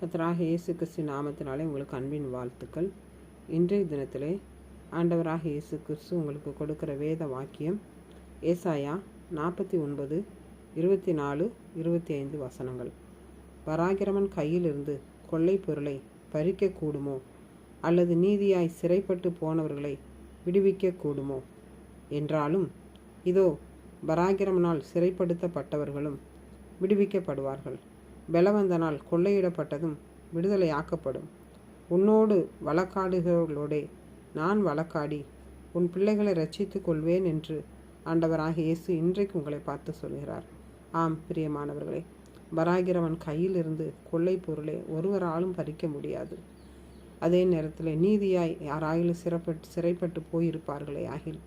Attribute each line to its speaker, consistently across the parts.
Speaker 1: கர்த்தராகிய இயேசு கிறிஸ்து நாமத்தினாலே உங்களுக்கு அன்பின் வாழ்த்துக்கள். இன்றைய தினத்திலே ஆண்டவராகிய இயேசு கிறிஸ்து உங்களுக்கு கொடுக்கிற வேத வாக்கியம் ஏசாயா 49, 24, 25 வசனங்கள். பராக்கிரமன் கையிலிருந்து கொள்ளை பொருளை பறிக்க கூடுமோ, அல்லது நீதியாய் சிறைப்பட்டு போனவர்களை விடுவிக்க கூடுமோ என்றாலும், இதோ பராக்கிரமனால் சிறைப்படுத்தப்பட்டவர்களும் விடுவிக்கப்படுவார்கள். பலவந்தனால் கொள்ளையிடப்பட்டதும் விடுதலையாக்கப்படும். உன்னோடு வழக்காடுகிறவர்களோடே நான் வழக்காடி உன் பிள்ளைகளை ரட்சித்துக் கொள்வேன் என்று ஆண்டவராகிய இயேசு இன்றைக்கு உங்களை பார்த்து சொல்கிறார். ஆம் பிரியமானவர்களே, பராக்கிரமன் கையிலிருந்து கொள்ளை பொருளை ஒருவராலும் பறிக்க முடியாது. அதே நேரத்தில் நீதியாய் யாராயிலும் சிறைப்பட்டு போயிருப்பார்களே ஆகில்,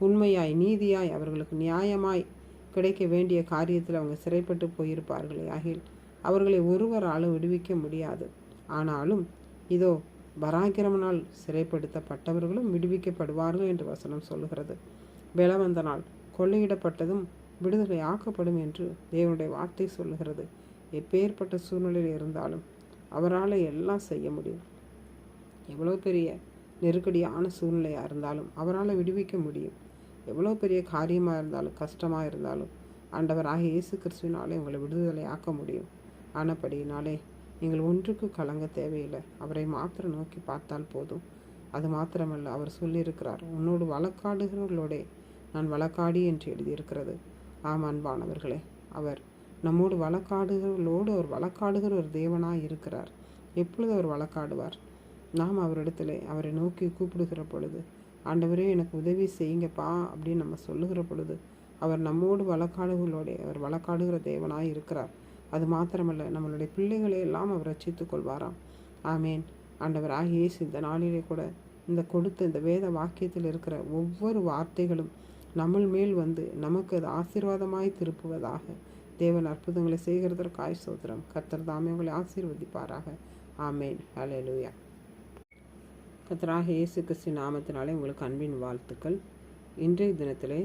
Speaker 1: உண்மையாய் நீதியாய் அவர்களுக்கு நியாயமாய் கிடைக்க வேண்டிய காரியத்தில் அவங்க சிறைப்பட்டு போயிருப்பார்களே ஆகில், அவர்களை ஒருவராலும் விடுவிக்க முடியாது. ஆனாலும் இதோ பராக்கிரமனால் சிறைப்படுத்தப்பட்டவர்களும் விடுவிக்கப்படுவார்கள் என்று வசனம் சொல்லுகிறது. பலவந்தனால் கொள்ளையிடப்பட்டதும் விடுதலை ஆக்கப்படும் என்று தேவனுடைய வார்த்தை சொல்லுகிறது. எப்பேற்பட்ட சூழ்நிலையில் இருந்தாலும் அவரால் எல்லாம் செய்ய முடியும். எவ்வளோ பெரிய நெருக்கடியான சூழ்நிலையாக இருந்தாலும் அவரால் விடுவிக்க முடியும். எவ்வளோ பெரிய காரியமாக இருந்தாலும் கஷ்டமாக இருந்தாலும் ஆண்டவராகிய இயேசு கிறிஸ்துவினாலே உங்களை விடுதலை ஆக்க முடியும். ஆனபடியினாலே நீங்கள் ஒன்றுக்கு கலங்க தேவையில்லை. அவரை மாத்திரம் நோக்கி பார்த்தால் போதும். அது மாத்திரமல்ல, அவர் சொல்லியிருக்கிறார், உன்னோடு வழக்காடுகிறவர்களோடே நான் வழக்காடி என்று எழுதியிருக்கிறது. ஆம் அன்பானவர்களே, அவர் நம்மோடு வழக்காடுகிறவர்களோடு அவர் வழக்காடுகிற ஒரு தேவனாய் இருக்கிறார். எப்பொழுது அவர் வழக்காடுவார்? நாம் அவரிடத்துல அவரை நோக்கி கூப்பிடுகிற பொழுது, ஆண்டவரே எனக்கு உதவி செய்யுங்கப்பா அப்படின்னு நம்ம சொல்லுகிற பொழுது, அவர் நம்மோடு வழக்காடுகளோடே அவர் வழக்காடுகிற தேவனாய் இருக்கிறார். அது மாத்திரமல்ல, நம்மளுடைய பிள்ளைகளை எல்லாம் அவர் ரட்சித்துக் கொள்வாராம். ஆமேன். ஆண்டவராகிய இயேசு இந்த நாளிலே கூட இந்த கொடுத்த இந்த வேத வாக்கியத்தில் இருக்கிற ஒவ்வொரு வார்த்தைகளும் நம்ம மேல் வந்து நமக்கு அது ஆசீர்வாதமாய் திருப்புவதாக. தேவன் அற்புதங்களை செய்கிறதற்காய் ஸ்தோத்திரம். கர்த்தர் தாமே உங்களை ஆசீர்வதிப்பாராக. ஆமேன். ஹல்லேலூயா. கர்த்தராகிய இயேசு கிறிஸ்து நாமத்தினாலே உங்களுக்கு அன்பின் வாழ்த்துக்கள். இன்றைய தினத்திலே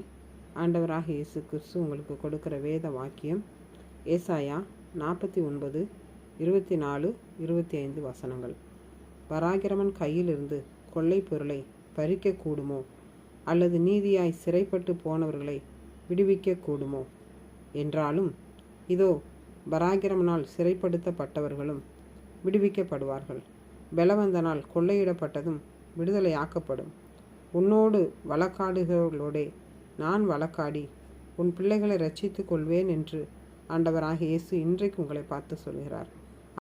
Speaker 1: ஆண்டவராகிய இயேசு கிறிஸ்து உங்களுக்கு கொடுக்கிற வேத வாக்கியம் ஏசாயா 49, 24, 25 வசனங்கள். பராக்கிரமன் கையிலிருந்து கொள்ளை பொருளை பறிக்க கூடுமோ, அல்லது நீதியாய் சிறைப்பட்டு போனவர்களை விடுவிக்க கூடுமோ என்றாலும், இதோ பராக்கிரமனால் சிறைப்படுத்தப்பட்டவர்களும் விடுவிக்கப்படுவார்கள். பலவந்தனால் கொள்ளையிடப்பட்டதும் விடுதலையாக்கப்படும். உன்னோடு வழக்காடுகிறவர்களோடே நான் வழக்காடி உன் பிள்ளைகளை ரட்சித்துக் கொள்வேன் என்று ஆண்டவராகிய இயேசு இன்றைக்கு உங்களை பார்த்து சொல்கிறார்.